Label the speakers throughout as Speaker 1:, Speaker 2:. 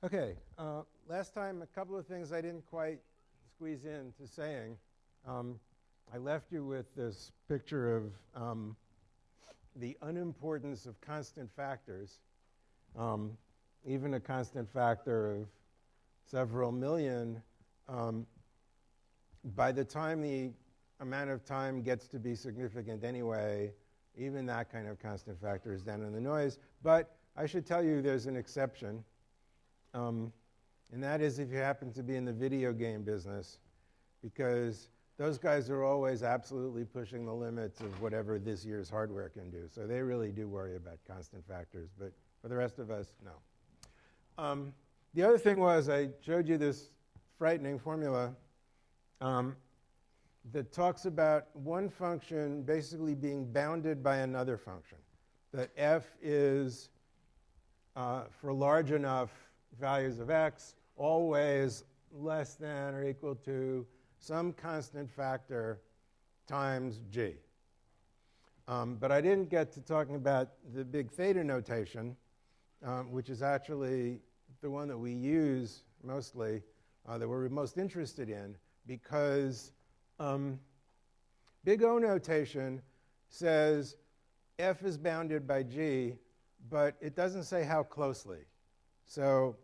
Speaker 1: Okay, last time a couple of things I didn't quite squeeze into saying. I left you with this picture of the unimportance of constant factors. Even a constant factor of several million, by the time the amount of time gets to be significant anyway, even that kind of constant factor is down in the noise. But I should tell you there's an exception. And that is if you happen to be in the video game business, because those guys are always absolutely pushing the limits of whatever this year's hardware can do. So they really do worry about constant factors. But for the rest of us, no. The other thing was I showed you this frightening formula that talks about one function basically being bounded by another function. That f is, for large enough values of x, always less than or equal to some constant factor times g. But I didn't get to talking about the big theta notation, which is actually the one that we use mostly, that we're most interested in, because big O notation says f is bounded by g, but it doesn't say how closely. So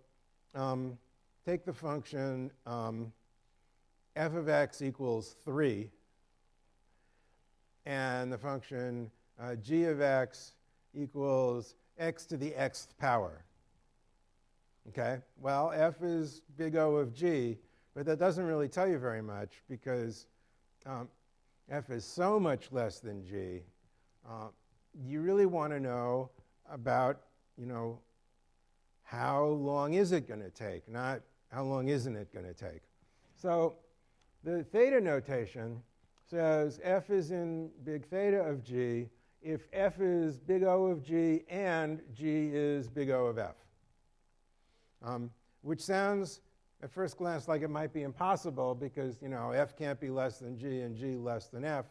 Speaker 1: take the function f of x equals 3, and the function g of x equals x to the xth power. Okay? Well, f is big O of g, but that doesn't really tell you very much because f is so much less than g. You really want to know about, how long is it going to take, not how long isn't it going to take. So the theta notation says f is in big theta of g if f is big O of g and g is big O of f, which sounds at first glance like it might be impossible because f can't be less than g and g less than f.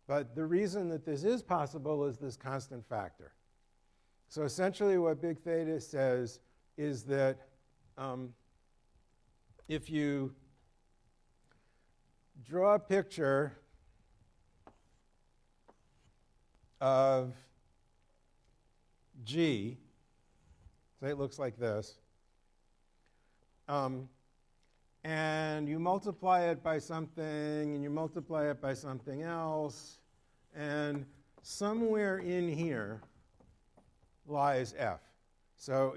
Speaker 1: But the reason that this is possible is this constant factor. So essentially what big theta says is that if you draw a picture of g, say it looks like this, and you multiply it by something, and you multiply it by something else, and somewhere in here lies f. So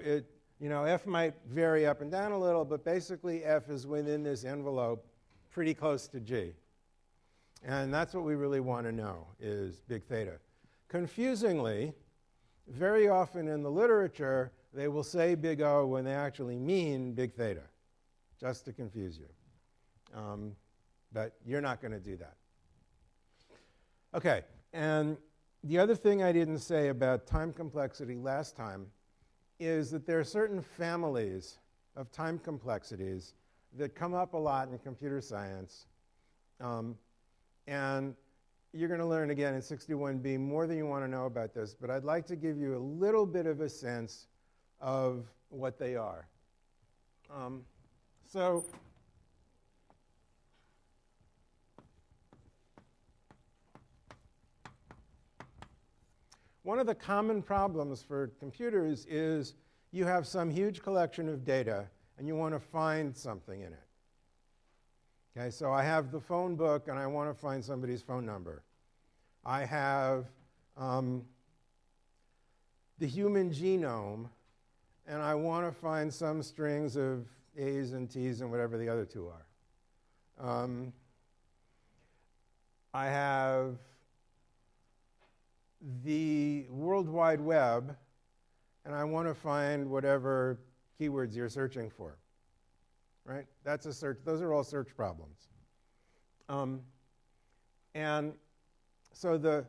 Speaker 1: f might vary up and down a little, but basically f is within this envelope pretty close to g. And that's what we really want to know, is big theta. Confusingly, very often in the literature, they will say big O when they actually mean big theta, just to confuse you. But you're not going to do that. Okay, and the other thing I didn't say about time complexity last time is that there are certain families of time complexities that come up a lot in computer science. And you're going to learn again in 61B more than you want to know about this, but I'd like to give you a little bit of a sense of what they are. So one of the common problems for computers is you have some huge collection of data and you want to find something in it. Okay, so I have the phone book and I want to find somebody's phone number. I have the human genome and I want to find some strings of A's and T's and whatever the other two are. I have the World Wide Web and I want to find whatever keywords you're searching for. Right? That's a search. Those are all search problems. And so the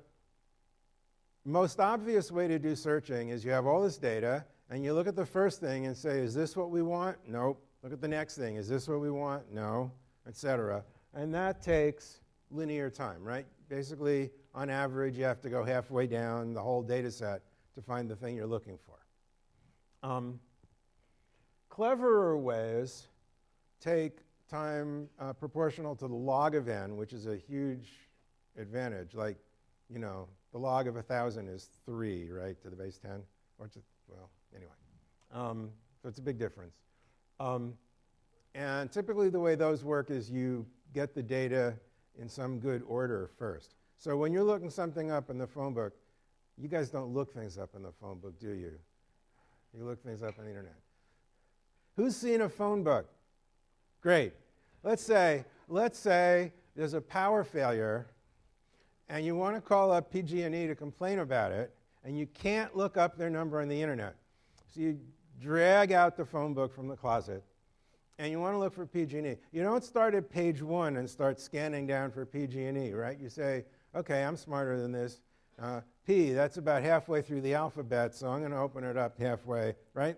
Speaker 1: most obvious way to do searching is you have all this data, and you look at the first thing and say, is this what we want? Nope. Look at the next thing. Is this what we want? No, etc. And that takes linear time, right? Basically, on average, you have to go halfway down the whole data set to find the thing you're looking for. cleverer ways take time proportional to the log of n, which is a huge advantage. Like, you know, the log of 1,000 is 3, right, to the base 10? Or just, well, anyway. So it's a big difference. And typically the way those work is you get the data in some good order first. So when you're looking something up in the phone book, you guys don't look things up in the phone book, do you? You look things up on the internet. Who's seen a phone book? Great. Let's say there's a power failure and you want to call up PG&E to complain about it, and you can't look up their number on the internet. So you drag out the phone book from the closet, and you want to look for PG&E. You don't start at page 1 and start scanning down for PG&E, right? You say, okay, I'm smarter than this. P, that's about halfway through the alphabet, so I'm going to open it up halfway, right?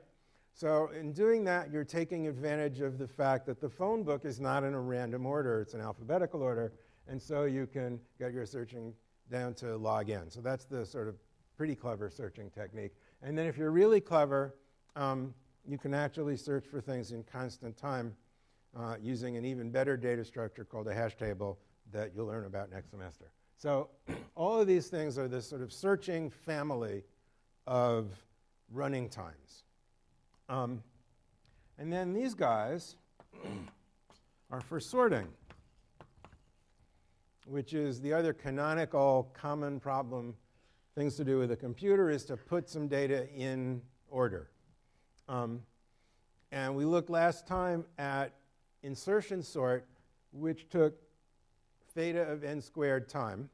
Speaker 1: So in doing that, you're taking advantage of the fact that the phone book is not in a random order, it's an alphabetical order, and so you can get your searching down to log n. So that's the sort of pretty clever searching technique. And then if you're really clever, you can actually search for things in constant time using an even better data structure called a hash table that you'll learn about next semester. So all of these things are this sort of searching family of running times. And then these guys are for sorting, which is the other canonical common problem things to do with a computer is to put some data in order. And we looked last time at insertion sort, which took theta of n squared time.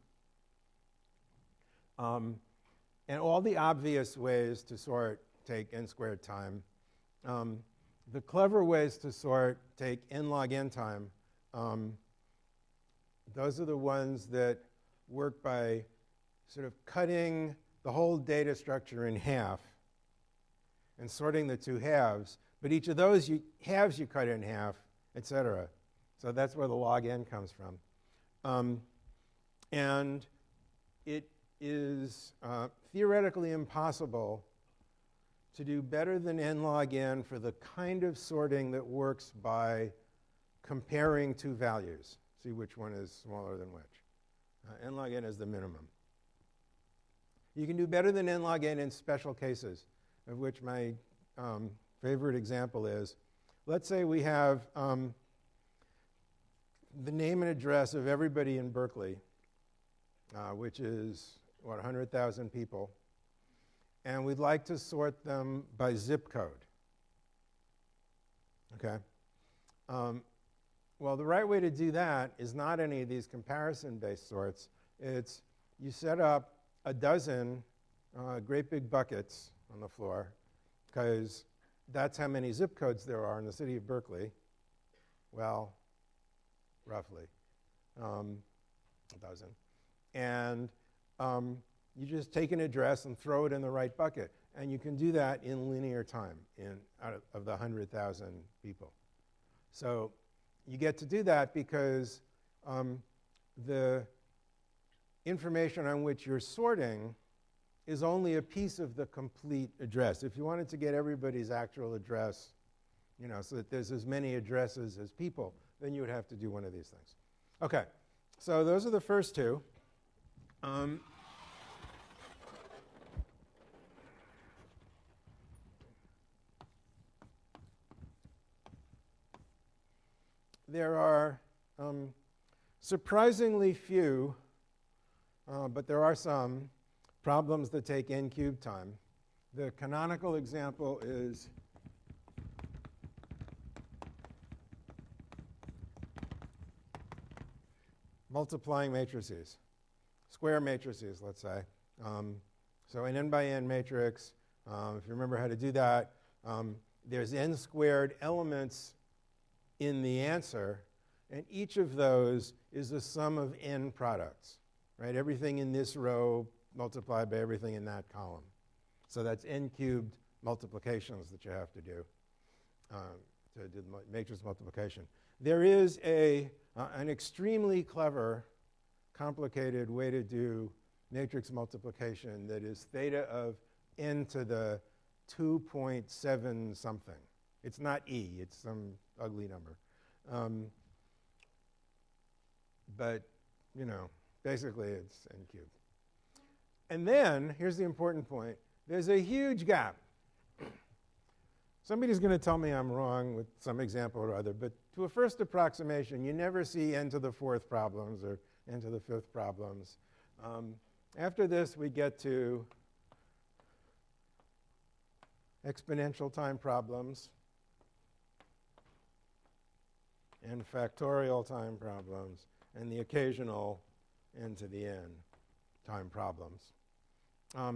Speaker 1: And all the obvious ways to sort take n squared time. The clever ways to sort take n log n time. Those are the ones that work by sort of cutting the whole data structure in half and sorting the two halves. But each of those halves you cut in half, et cetera. So that's where the log n comes from. And it is theoretically impossible to do better than n log n for the kind of sorting that works by comparing two values. See which one is smaller than which. N log n is the minimum. You can do better than n log n in special cases, of which my favorite example is, let's say we have the name and address of everybody in Berkeley, which is, 100,000 people, and we'd like to sort them by zip code. Okay? Well, the right way to do that is not any of these comparison-based sorts. It's you set up a dozen great big buckets on the floor, because that's how many zip codes there are in the city of Berkeley. Well, roughly a dozen. And you just take an address and throw it in the right bucket. And you can do that in linear time out of the 100,000 people. So you get to do that because the information on which you're sorting is only a piece of the complete address. If you wanted to get everybody's actual address, you know, so that there's as many addresses as people, then you would have to do one of these things. Okay, so those are the first two. There are surprisingly few, but there are some, problems that take n cubed time. The canonical example is multiplying matrices, square matrices, let's say. So an n by n matrix, if you remember how to do that, there's n squared elements in the answer, and each of those is the sum of n products, right? Everything in this row multiplied by everything in that column. So that's n cubed multiplications that you have to do the matrix multiplication. There is an extremely clever, complicated way to do matrix multiplication that is theta of n to the 2.7 something. It's not E, it's some ugly number. But, basically it's n cubed. And then, here's the important point, there's a huge gap. Somebody's going to tell me I'm wrong with some example or other, but to a first approximation, you never see n to the fourth problems or n to the fifth problems. After this, we get to exponential time problems and factorial time problems and the occasional n to the n time problems. How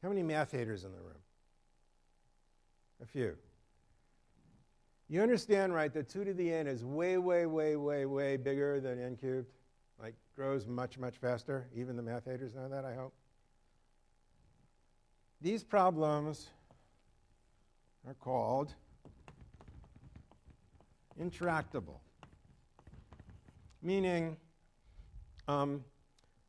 Speaker 1: many math haters in the room? A few. You understand, right, that 2 to the n is way, way, way, way, way bigger than n cubed? Like, grows much, much faster? Even the math haters know that, I hope. These problems are called intractable, meaning,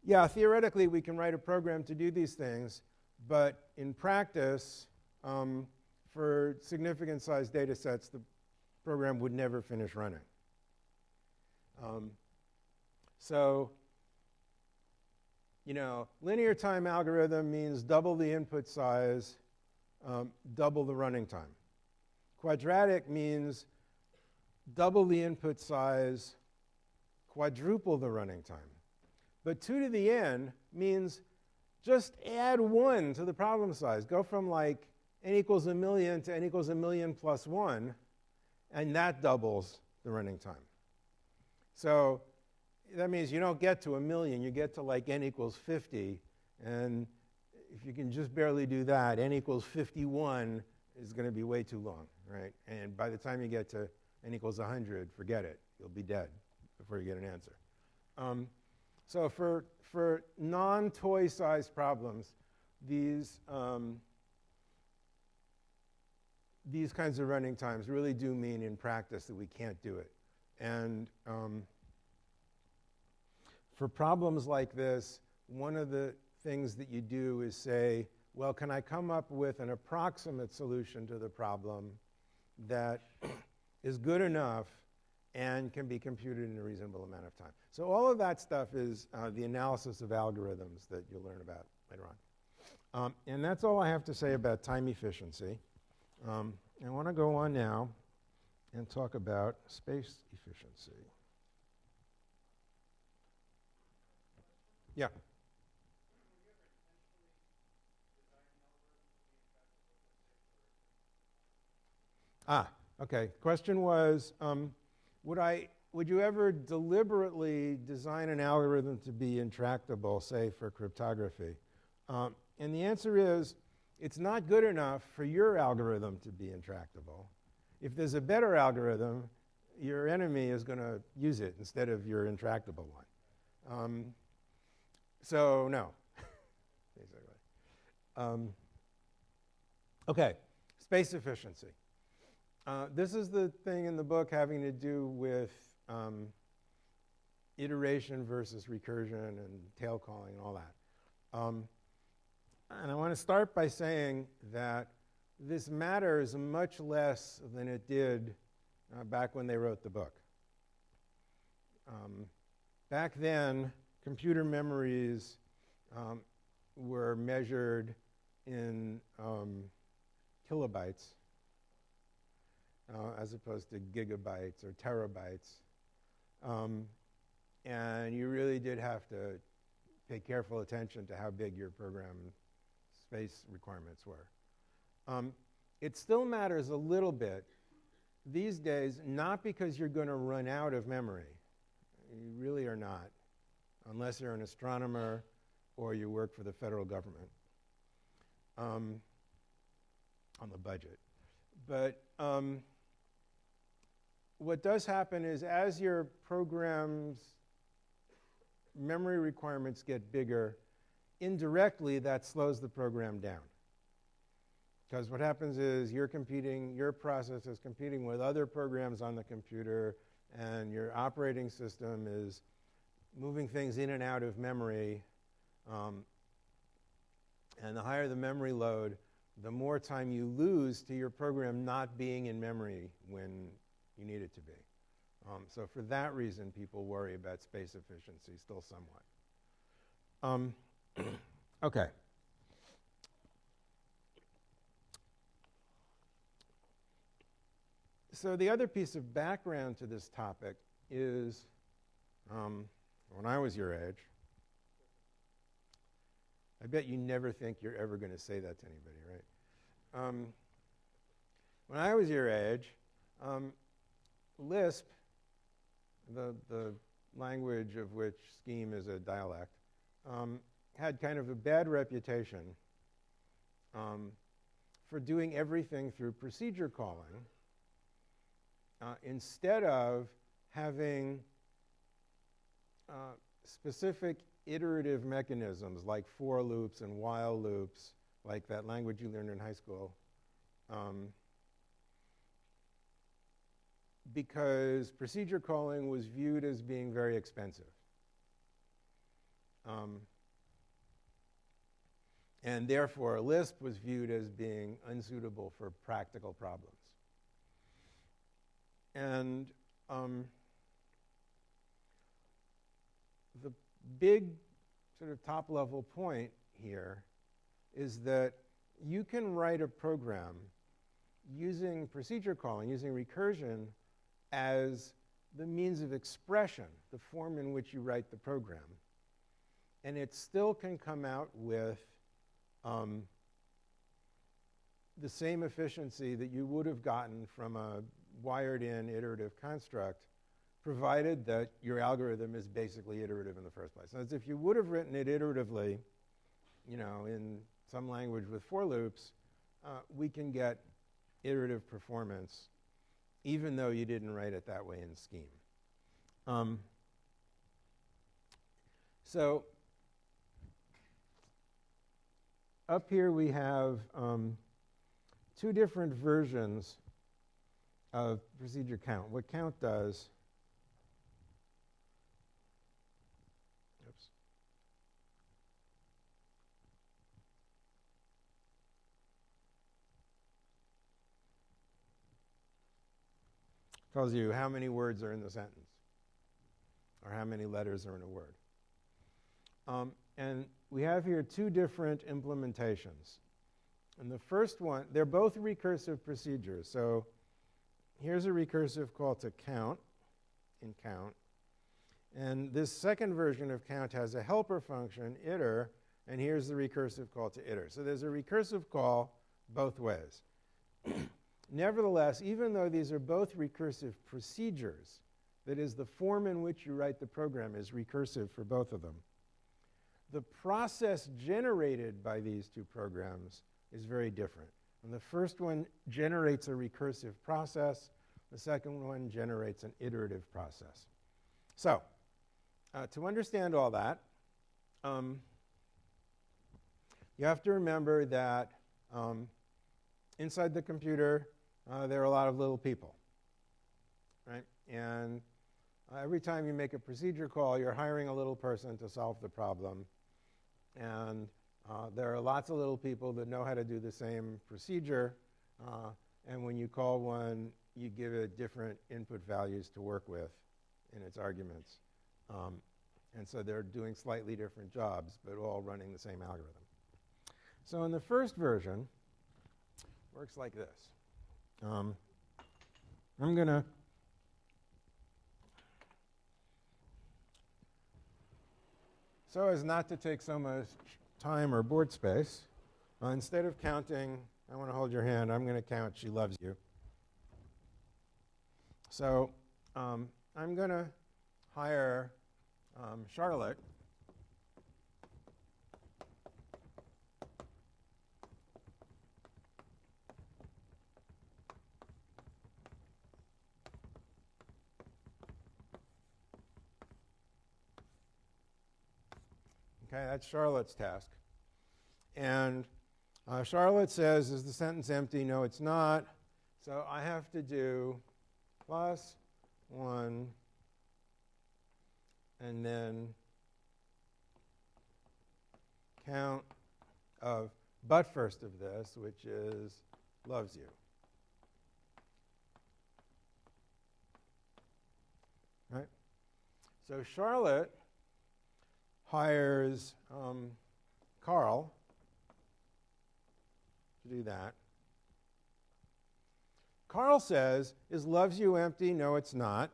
Speaker 1: yeah, theoretically we can write a program to do these things, but in practice, for significant sized data sets, the program would never finish running. So, linear time algorithm means double the input size, double the running time. Quadratic means double the input size, quadruple the running time. But 2 to the n means just add 1 to the problem size. Go from like n equals 1,000,000 to n equals 1,000,000 plus 1, and that doubles the running time. So that means you don't get to 1,000,000, you get to like n equals 50, and if you can just barely do that, n equals 51 is going to be way too long, right? And by the time you get to n equals 100, forget it. You'll be dead before you get an answer. So for non-toy-sized problems, these kinds of running times really do mean in practice that we can't do it. And for problems like this, one of the things that you do is say, well, can I come up with an approximate solution to the problem that is good enough and can be computed in a reasonable amount of time? So all of that stuff is the analysis of algorithms that you'll learn about later on. And that's all I have to say about time efficiency. I want to go on now and talk about space efficiency. Yeah. Okay. Question was, would you ever deliberately design an algorithm to be intractable, say, for cryptography? And the answer is, it's not good enough for your algorithm to be intractable. If there's a better algorithm, your enemy is going to use it instead of your intractable one. So no, basically. Okay, space efficiency. This is the thing in the book having to do with iteration versus recursion and tail calling and all that. And I want to start by saying that this matters much less than it did back when they wrote the book. Back then, computer memories were measured in kilobytes as opposed to gigabytes or terabytes. And you really did have to pay careful attention to how big your program space requirements were. It still matters a little bit these days, not because you're going to run out of memory. You really are not, unless you're an astronomer or you work for the federal government on the budget. But what does happen is as your program's memory requirements get bigger, indirectly that slows the program down. Because what happens is your process is competing with other programs on the computer, and your operating system is moving things in and out of memory. And the higher the memory load, the more time you lose to your program not being in memory when you need it to be. So for that reason, people worry about space efficiency still somewhat. Okay. So the other piece of background to this topic is when I was your age, I bet you never think you're ever going to say that to anybody, right? When I was your age, Lisp, the language of which Scheme is a dialect, had kind of a bad reputation for doing everything through procedure calling instead of having specific iterative mechanisms like for loops and while loops, like that language you learned in high school, because procedure calling was viewed as being very expensive. And therefore, Lisp was viewed as being unsuitable for practical problems. And the big sort of top-level point here is that you can write a program using procedure calling, using recursion, as the means of expression, the form in which you write the program. And it still can come out with the same efficiency that you would have gotten from a wired-in iterative construct, provided that your algorithm is basically iterative in the first place. As if you would have written it iteratively, in some language with for loops, we can get iterative performance even though you didn't write it that way in Scheme. So up here we have two different versions of procedure count. What count does, tells you how many words are in the sentence, or how many letters are in a word. And we have here two different implementations. And the first one, they're both recursive procedures. So here's a recursive call to count in count. And this second version of count has a helper function, iter, and here's the recursive call to iter. So there's a recursive call both ways. Nevertheless, even though these are both recursive procedures, that is, the form in which you write the program is recursive for both of them, the process generated by these two programs is very different. And the first one generates a recursive process. The second one generates an iterative process. So, to understand all that, you have to remember that inside the computer, there are a lot of little people, right? And every time you make a procedure call, you're hiring a little person to solve the problem. And there are lots of little people that know how to do the same procedure. And when you call one, you give it different input values to work with in its arguments. And so they're doing slightly different jobs, but all running the same algorithm. So in the first version, it works like this. I'm going to so as not to take so much time or board space, instead of counting, I want to hold your hand, I'm going to count she loves you. So I'm going to hire Charlotte Okay, that's Charlotte's task. And Charlotte says, is the sentence empty? No, it's not. So I have to do +1 and then count of but first of this, which is loves you. Right? So Charlotte hires Carl to do that. Carl says, is loves you empty? No, it's not.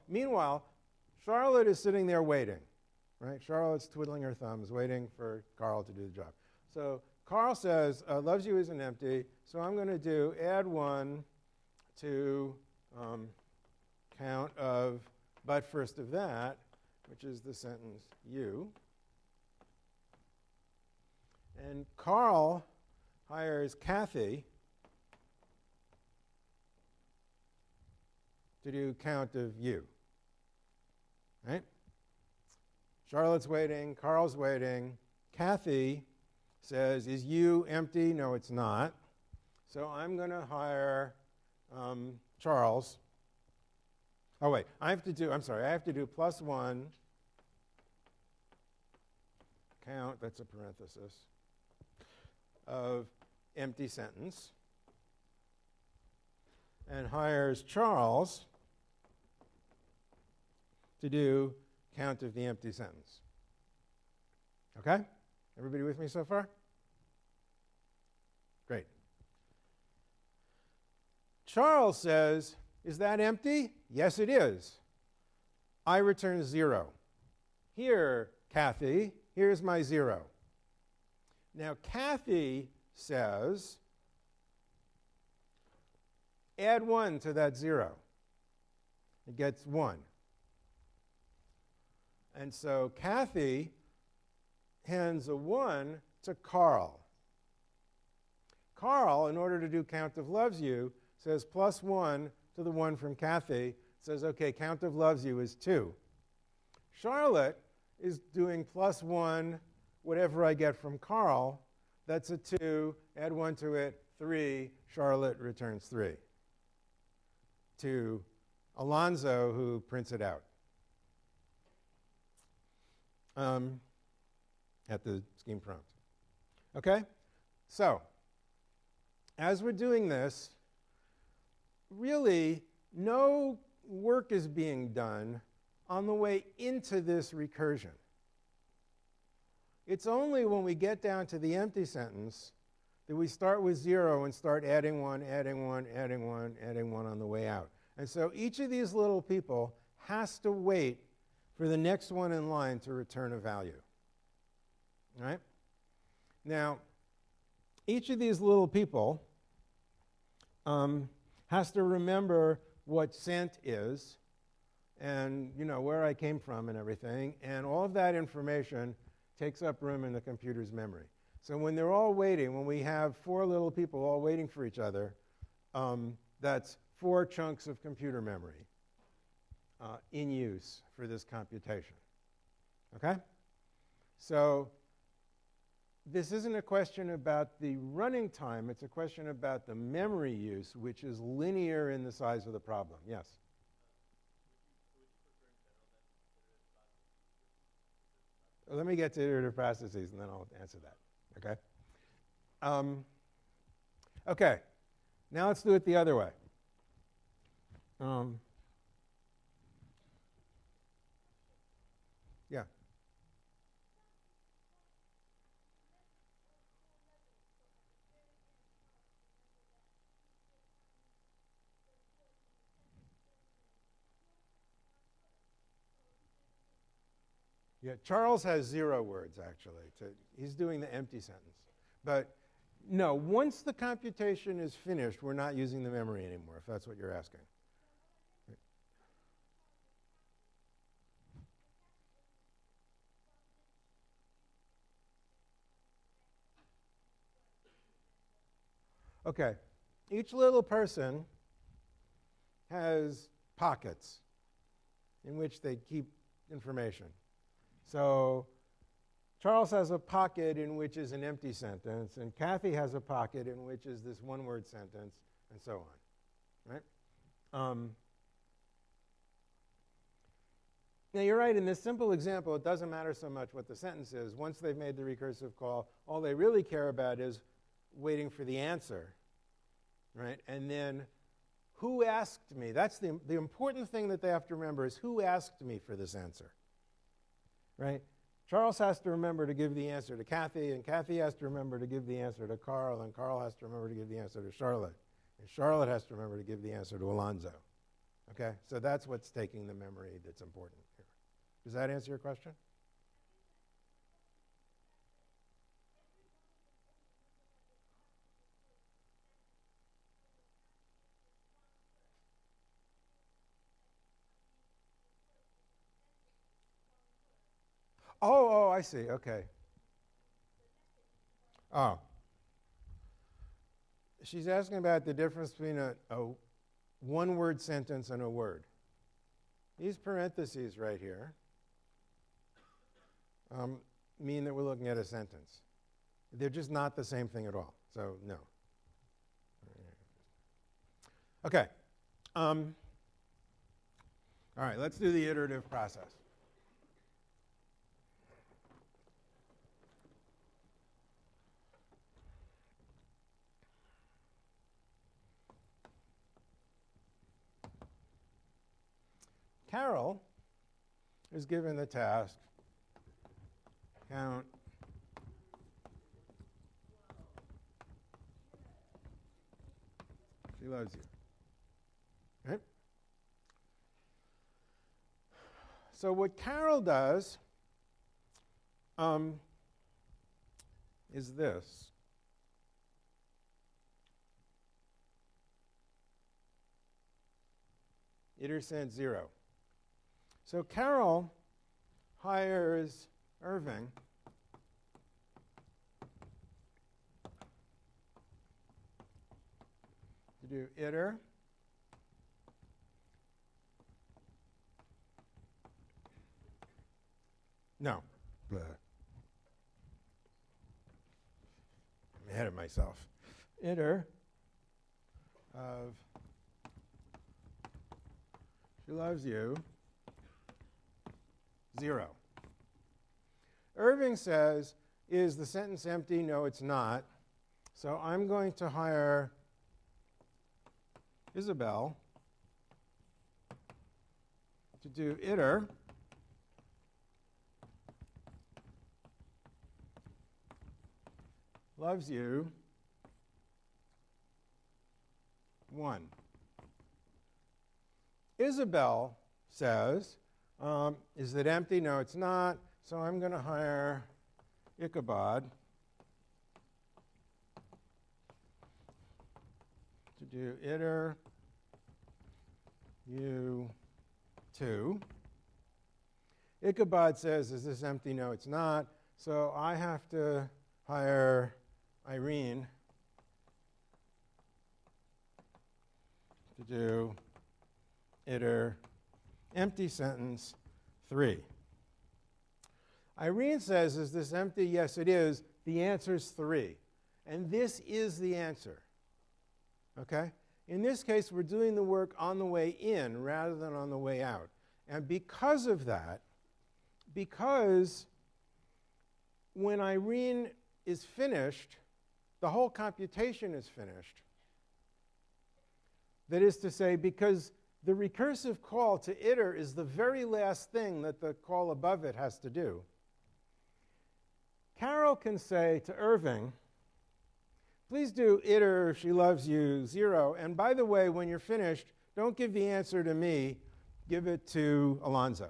Speaker 1: Meanwhile, Charlotte is sitting there waiting. Right? Charlotte's twiddling her thumbs, waiting for Carl to do the job. So Carl says, loves you isn't empty, so I'm going to do add 1 to count of but first of that, which is the sentence you. And Carl hires Kathy to do count of you. Right? Charlotte's waiting, Carl's waiting. Kathy says, is you empty? No, it's not. So I'm going to hire Charles. Oh, wait, I have to do +1, count, that's a parenthesis, of empty sentence, and hires Charles to do count of the empty sentence. Okay? Everybody with me so far? Great. Charles says, is that empty? Yes, it is. I return 0. Here, Kathy, here's my 0. Now, Kathy says, add 1 to that 0. It gets 1. And so Kathy hands a 1 to Carl. Carl, in order to do count of loves you, says +1 to the 1 from Kathy, says, okay, count of loves you is 2. Charlotte is doing +1, whatever I get from Carl, that's a 2, add 1 to it, 3, Charlotte returns 3. To Alonzo, who prints it out at the scheme prompt. Okay? So, as we're doing this, really, no work is being done on the way into this recursion. It's only when we get down to the empty sentence that we start with 0 and start adding 1, adding 1, adding 1, adding 1 on the way out. And so each of these little people has to wait for the next one in line to return a value. All right? Now, each of these little people has to remember what cent is and, where I came from and everything. And all of that information takes up room in the computer's memory. So when they're all waiting, when we have 4 little people all waiting for each other, that's 4 chunks of computer memory in use for this computation. Okay? So this isn't a question about the running time, it's a question about the memory use, which is linear in the size of the problem. Yes? Let me get to iterative processes, and then I'll answer that. Okay? Okay. Now let's do it the other way. Yeah. Yeah, Charles has 0 words, actually. He's doing the empty sentence. But no, once the computation is finished, we're not using the memory anymore, if that's what you're asking. Okay, each little person has pockets in which they keep information. So Charles has a pocket in which is an empty sentence, and Kathy has a pocket in which is this one-word sentence, and so on. Right? Now, you're right, in this simple example, it doesn't matter so much what the sentence is. Once they've made the recursive call, all they really care about is waiting for the answer, right? And then, who asked me? That's the important thing that they have to remember is who asked me for this answer, right? Charles has to remember to give the answer to Kathy, and Kathy has to remember to give the answer to Carl, and Carl has to remember to give the answer to Charlotte, and Charlotte has to remember to give the answer to Alonzo. Okay? So that's what's taking the memory that's important here. Does that answer your question? Oh, I see. Okay. Oh. She's asking about the difference between a one-word sentence and a word. These parentheses right here mean that we're looking at a sentence. They're just not the same thing at all. So, no. Okay. All right, let's do the iterative process. Carol is given the task, count she loves you. Right? So what Carol does is this. Iter sent 0. So Carol hires Irving to do iter no. Blah. I'm ahead of myself. Iter of she loves you 0. Irving says, is the sentence empty? No, it's not. So I'm going to hire Isabel to do iter loves you 1. Isabel says, is it empty? No, it's not. So I'm going to hire Ichabod to do iter u2. Ichabod says, is this empty? No, it's not. So I have to hire Irene to do iter empty sentence 3. Irene says, is this empty? Yes, it is. The answer is 3. And this is the answer. Okay? In this case, we're doing the work on the way in rather than on the way out. And because of that, because when Irene is finished, the whole computation is finished. That is to say, because the recursive call to iter is the very last thing that the call above it has to do. Carol can say to Irving, please do iter she loves you 0. And by the way, when you're finished, don't give the answer to me, give it to Alonzo.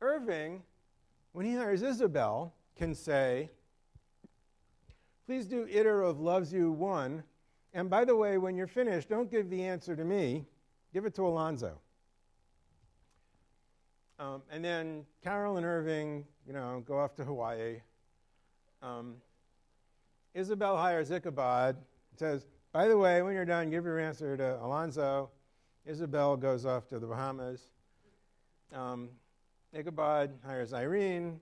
Speaker 1: Irving, when he hires Isabel, can say, please do iter of loves you 1. And by the way, when you're finished, don't give the answer to me, give it to Alonzo. And then Carol and Irving, go off to Hawaii. Isabel hires Ichabod, says, by the way, when you're done, give your answer to Alonzo. Isabel goes off to the Bahamas. Ichabod hires Irene,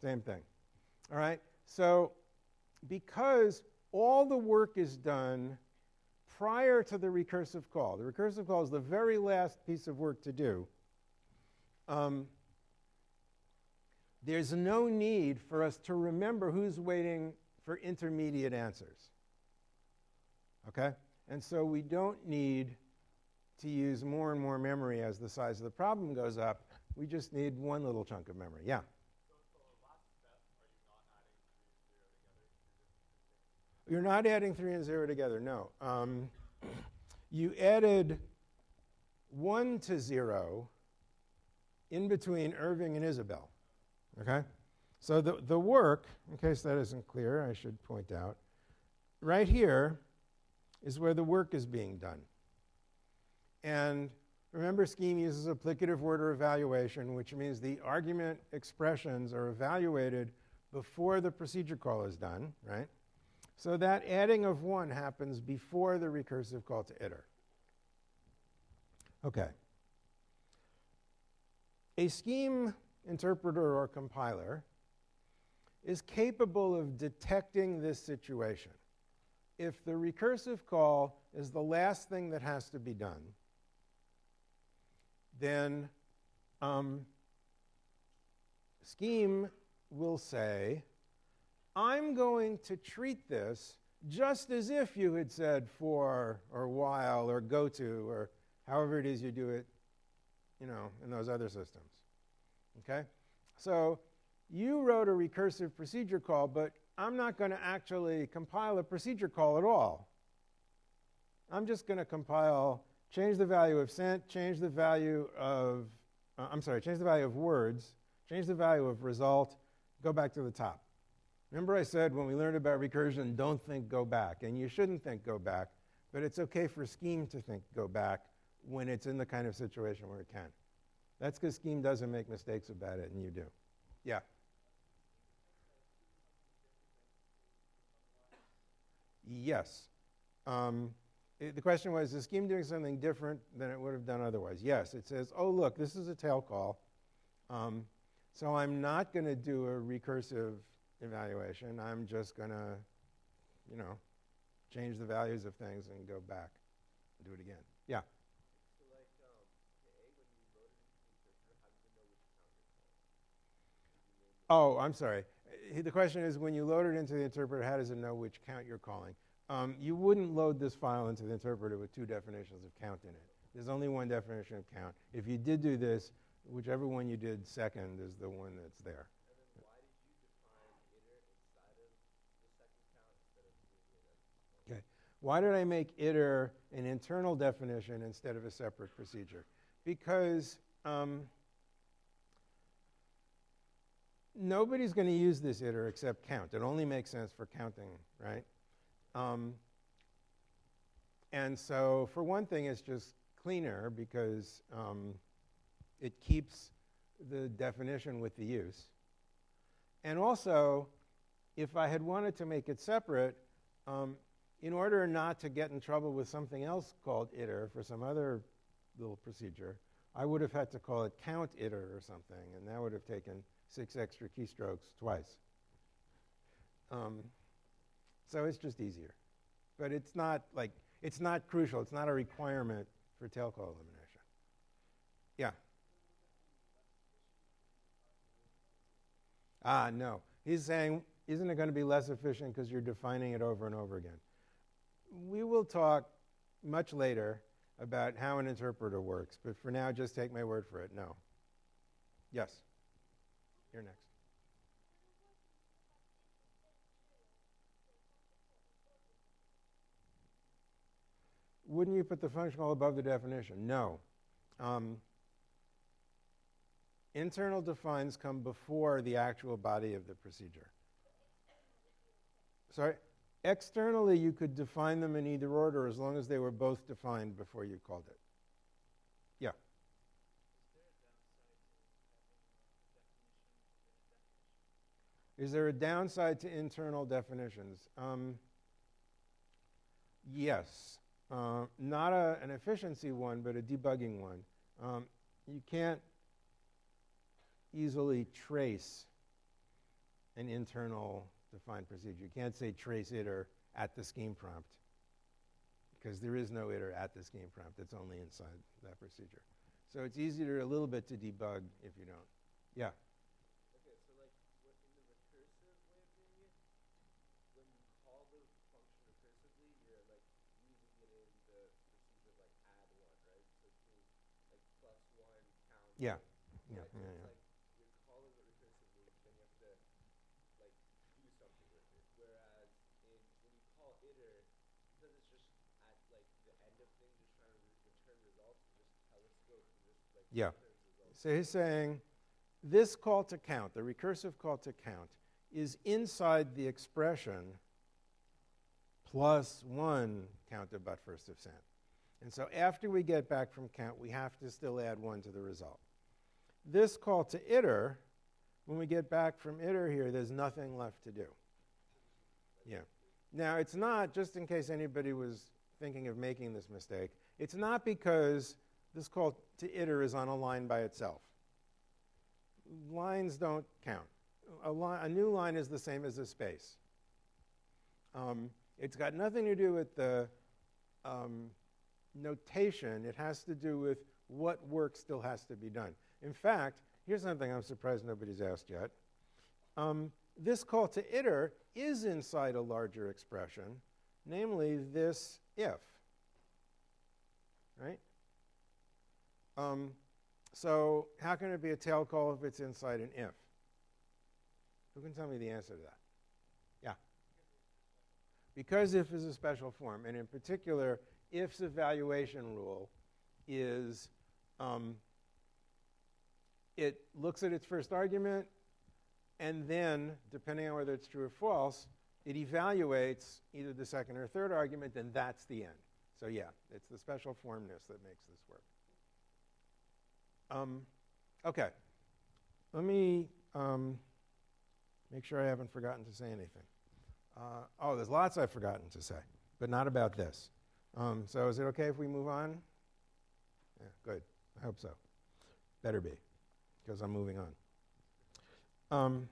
Speaker 1: same thing. All right? So because all the work is done prior to the recursive call. The recursive call is the very last piece of work to do. There's no need for us to remember who's waiting for intermediate answers. Okay? And so we don't need to use more and more memory as the size of the problem goes up. We just need one little chunk of memory. Yeah?
Speaker 2: So for the last step, are you not adding 3 and 0 together?
Speaker 1: You're not adding 3 and 0 together, no. You added 1 to 0 in between Irving and Isabel. Okay? So the work, in case that isn't clear, I should point out, right here is where the work is being done. And remember, scheme uses applicative order evaluation, which means the argument expressions are evaluated before the procedure call is done, right? So that adding of 1 happens before the recursive call to iter. Okay. A scheme interpreter or compiler is capable of detecting this situation. If the recursive call is the last thing that has to be done, then scheme will say, I'm going to treat this just as if you had said for or while or go to or however it is you do it, in those other systems. Okay? So you wrote a recursive procedure call, but I'm not going to actually compile a procedure call at all. I'm just going to compile, change the value of sent, change the value of, change the value of words, change the value of result, go back to the top. Remember I said when we learned about recursion, don't think go back. And you shouldn't think go back, but it's okay for scheme to think go back when it's in the kind of situation where it can. That's because scheme doesn't make mistakes about it, and you do. Yeah? Yes. The question was, is scheme doing something different than it would have done otherwise? Yes. It says, oh, look, this is a tail call. So I'm not going to do a recursive evaluation. I'm just going to, change the values of things and go back and do it again. Yeah?
Speaker 2: So like, the A, when you load it into the interpreter, how does it know which count you're calling?
Speaker 1: Oh, I'm sorry. The question is, when you load it into the interpreter, how does it know which count you're calling? You wouldn't load this file into the interpreter with 2 definitions of count in it. There's only 1 definition of count. If you did do this, whichever one you did second is the one that's there.
Speaker 2: And then why did you define iter inside of the second count instead of doing it as
Speaker 1: Okay. Why did I make iter an internal definition instead of a separate procedure? Because nobody's going to use this iter except count. It only makes sense for counting, right? And so for one thing, it's just cleaner because it keeps the definition with the use. And also, if I had wanted to make it separate, in order not to get in trouble with something else called iter for some other little procedure, I would have had to call it count iter or something, and that would have taken 6 extra keystrokes twice. So it's just easier. But it's not crucial. It's not a requirement for tail call elimination. Yeah? No. He's saying, isn't it going to be less efficient because you're defining it over and over again? We will talk much later about how an interpreter works, but for now, just take my word for it. No. Yes? You're next. Wouldn't you put the functional above the definition? No. Internal defines come before the actual body of the procedure. Sorry? Externally, you could define them in either order as long as they were both defined before you called it. Yeah? Is there a downside to internal definitions? Yes. Not an efficiency one, but a debugging one. You can't easily trace an internal defined procedure. You can't say trace iter at the scheme prompt because there is no iter at the scheme prompt. It's only inside that procedure. So it's easier a little bit to debug if you don't. Yeah.
Speaker 2: Okay, so like what, in the recursive way of doing it, when you call the function recursively, you're like using it in the procedure of like add one, right? So it's doing like plus one count.
Speaker 1: Yeah.
Speaker 2: Right?
Speaker 1: Yeah.
Speaker 2: So
Speaker 1: Yeah.
Speaker 2: it's
Speaker 1: Yeah.
Speaker 2: like you're calling it recursively, then you have to like do something with it. Whereas when you call iter, because it's just at like the end of things, just trying to return results, and just telescope and just like
Speaker 1: Yeah.
Speaker 2: returns results.
Speaker 1: So he's saying this call to count, the recursive call to count, is inside the expression plus 1 counted but first of sent. And so after we get back from count, we have to still add 1 to the result. This call to iter, when we get back from iter here, there's nothing left to do. Yeah. Now, it's not, just in case anybody was thinking of making this mistake, it's not because this call to iter is on a line by itself. Lines don't count. A new line is the same as a space. It's got nothing to do with the notation. It has to do with what work still has to be done. In fact, here's something I'm surprised nobody's asked yet. This call to iter is inside a larger expression, namely this if. Right? So how can it be a tail call if it's inside an if? Who can tell me the answer to that? Yeah. Because if is a special form, and in particular, if's evaluation rule is it looks at its first argument, and then, depending on whether it's true or false, it evaluates either the second or third argument, and that's the end. So yeah, it's the special formness that makes this work. Okay, let me make sure I haven't forgotten to say anything. Oh, there's lots I've forgotten to say, but not about this. So is it okay if we move on? Yeah, good. I hope so. Better be, because I'm moving on.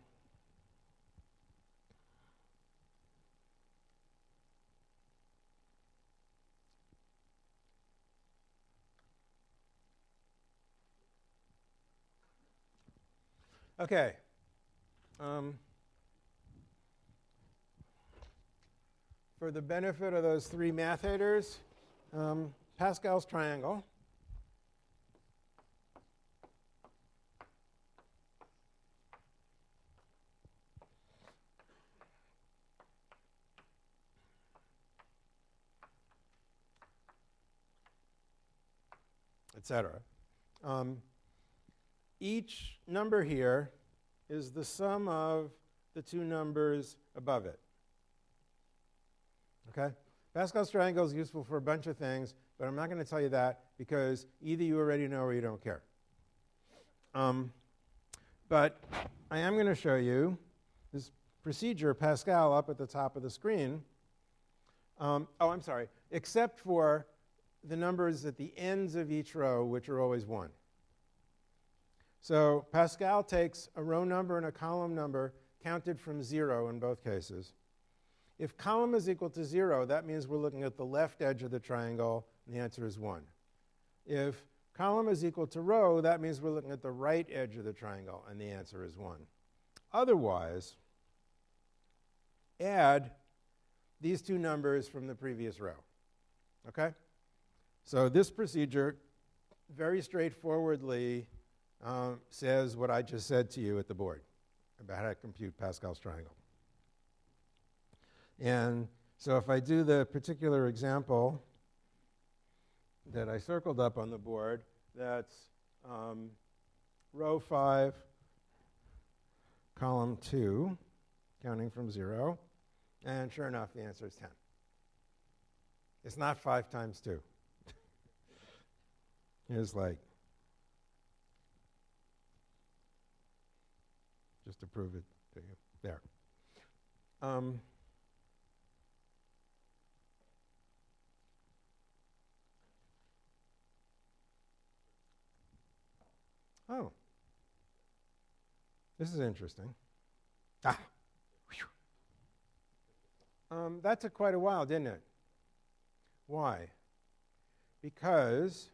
Speaker 1: Okay. For the benefit of those 3 math haters, Pascal's triangle. Etc. Each number here is the sum of the 2 numbers above it. Okay? Pascal's triangle is useful for a bunch of things, but I'm not going to tell you that because either you already know or you don't care. But I am going to show you this procedure, Pascal, up at the top of the screen. I'm sorry, except for the numbers at the ends of each row, which are always 1. So Pascal takes a row number and a column number counted from 0 in both cases. If column is equal to 0, that means we're looking at the left edge of the triangle, and the answer is 1. If column is equal to row, that means we're looking at the right edge of the triangle, and the answer is 1. Otherwise, add these 2 numbers from the previous row. Okay? So this procedure very straightforwardly says what I just said to you at the board about how to compute Pascal's triangle. And so if I do the particular example that I circled up on the board, that's row 5, column 2, counting from 0, and sure enough, the answer is 10. It's not 5 times 2. Here's like, just to prove it to you. There. Oh, this is interesting. That took quite a while, didn't it? Why? Because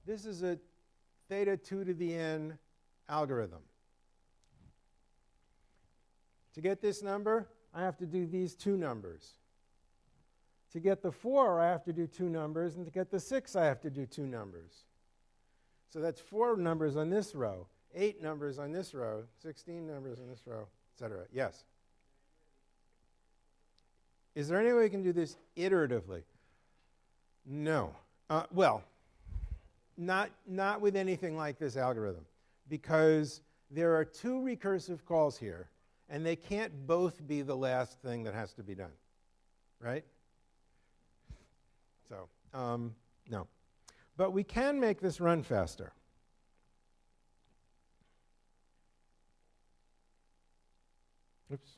Speaker 1: this is a theta 2 to the n algorithm. To get this number, I have to do these two numbers. To get the 4, I have to do two numbers, and to get the 6, I have to do two numbers. So that's 4 numbers on this row, 8 numbers on this row, 16 numbers on this row, etc. Yes? Is there any way we can do this iteratively? No. Well, not with anything like this algorithm, because there are two recursive calls here, and they can't both be the last thing that has to be done, right? So, no. But we can make this run faster. Oops.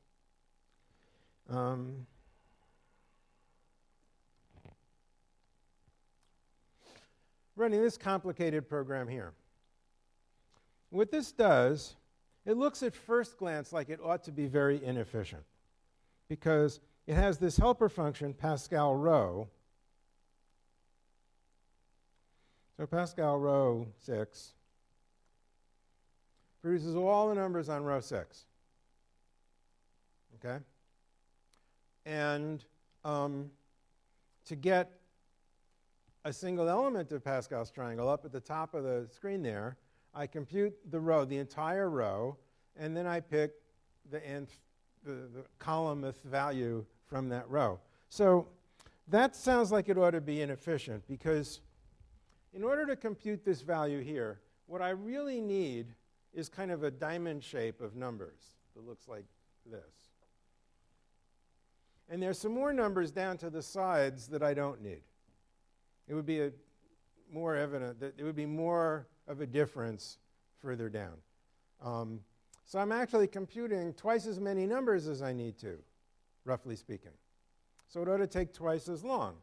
Speaker 1: Running this complicated program here. What this does, it looks at first glance like it ought to be very inefficient, because it has this helper function, Pascal row. So Pascal row 6 produces all the numbers on row 6. Okay? And to get a single element of Pascal's triangle up at the top of the screen there, I compute the row, the entire row, and then I pick the nth, the columnth value from that row. So that sounds like it ought to be inefficient, because in order to compute this value here, what I really need is kind of a diamond shape of numbers that looks like this. And there's some more numbers down to the sides that I don't need. It would be more evident that it would be more of a difference further down. So I'm actually computing twice as many numbers as I need to, roughly speaking. So it ought to take twice as long.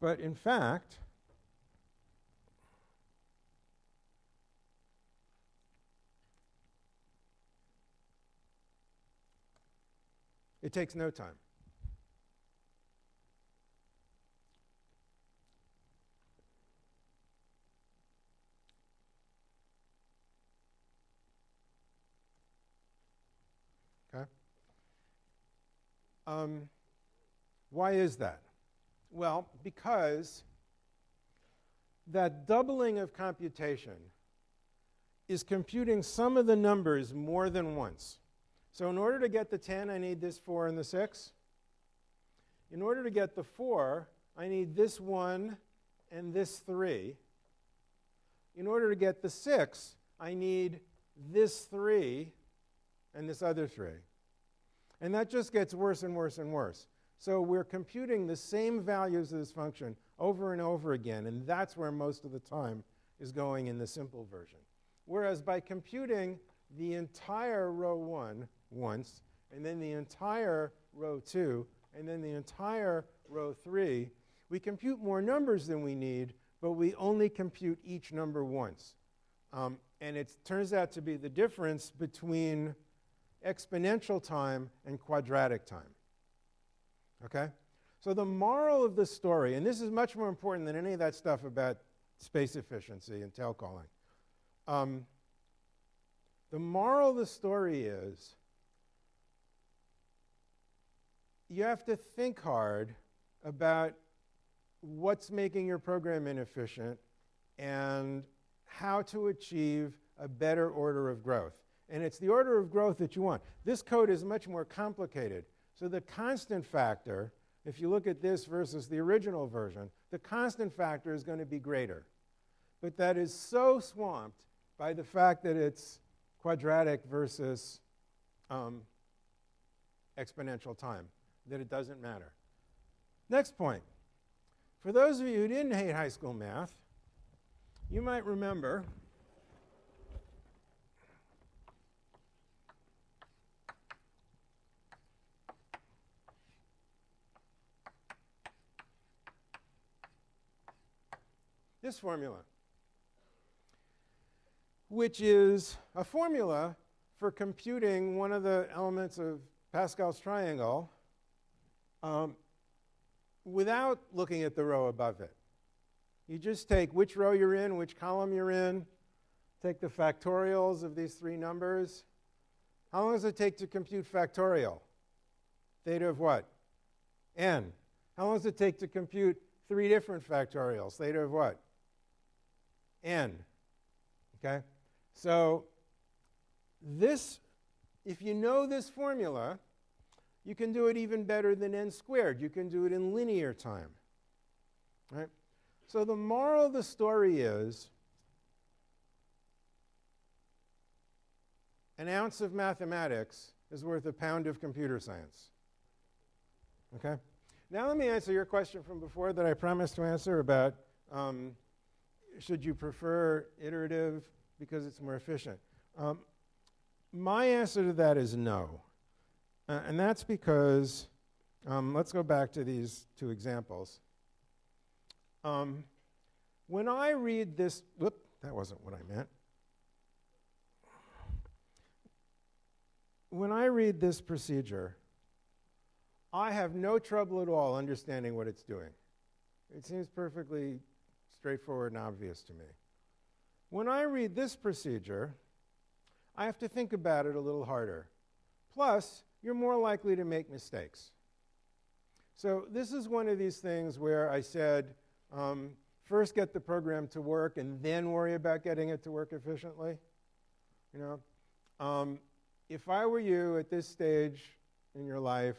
Speaker 1: But in fact, it takes no time. Okay? Why is that? Well, because that doubling of computation is computing some of the numbers more than once. So in order to get the 10, I need this 4 and the 6. In order to get the 4, I need this 1 and this 3. In order to get the 6, I need this 3 and this other 3. And that just gets worse and worse and worse. So we're computing the same values of this function over and over again, and that's where most of the time is going in the simple version. Whereas by computing the entire row 1 once, and then the entire row 2, and then the entire row 3, we compute more numbers than we need, but we only compute each number once. And it turns out to be the difference between exponential time and quadratic time. Okay? So the moral of the story, and this is much more important than any of that stuff about space efficiency and tail calling. The moral of the story is you have to think hard about what's making your program inefficient and how to achieve a better order of growth. And it's the order of growth that you want. This code is much more complicated. So the constant factor, if you look at this versus the original version, the constant factor is going to be greater. But that is so swamped by the fact that it's quadratic versus exponential time that it doesn't matter. Next point. For those of you who didn't hate high school math, you might remember this formula, which is a formula for computing one of the elements of Pascal's triangle without looking at the row above it. You just take which row you're in, which column you're in, take the factorials of these three numbers. How long does it take to compute factorial? Theta of what? N. How long does it take to compute three different factorials? Theta of what? N. Okay? So this, if you know this formula, you can do it even better than n squared. You can do it in linear time. Right? So the moral of the story is an ounce of mathematics is worth a pound of computer science. Okay? Now let me answer your question from before that I promised to answer about should you prefer iterative because it's more efficient. My answer to that is no. And that's because, let's go back to these two examples. When I read this, whoop, that wasn't what I meant. When I read this procedure, I have no trouble at all understanding what it's doing. It seems perfectly straightforward and obvious to me. When I read this procedure, I have to think about it a little harder. Plus, you're more likely to make mistakes. So this is one of these things where I said, first get the program to work and then worry about getting it to work efficiently. You know, if I were you at this stage in your life,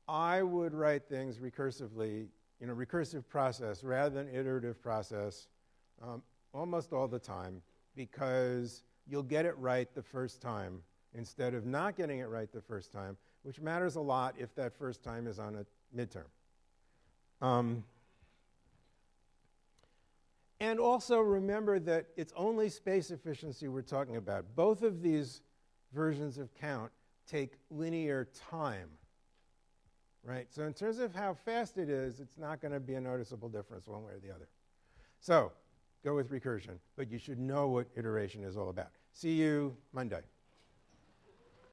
Speaker 1: I would write things recursively, recursive process rather than iterative process almost all the time, because you'll get it right the first time instead of not getting it right the first time, which matters a lot if that first time is on a midterm. And also remember that it's only space efficiency we're talking about. Both of these versions of count take linear time, right? So in terms of how fast it is, it's not going to be a noticeable difference one way or the other. So go with recursion, but you should know what iteration is all about. See you Monday.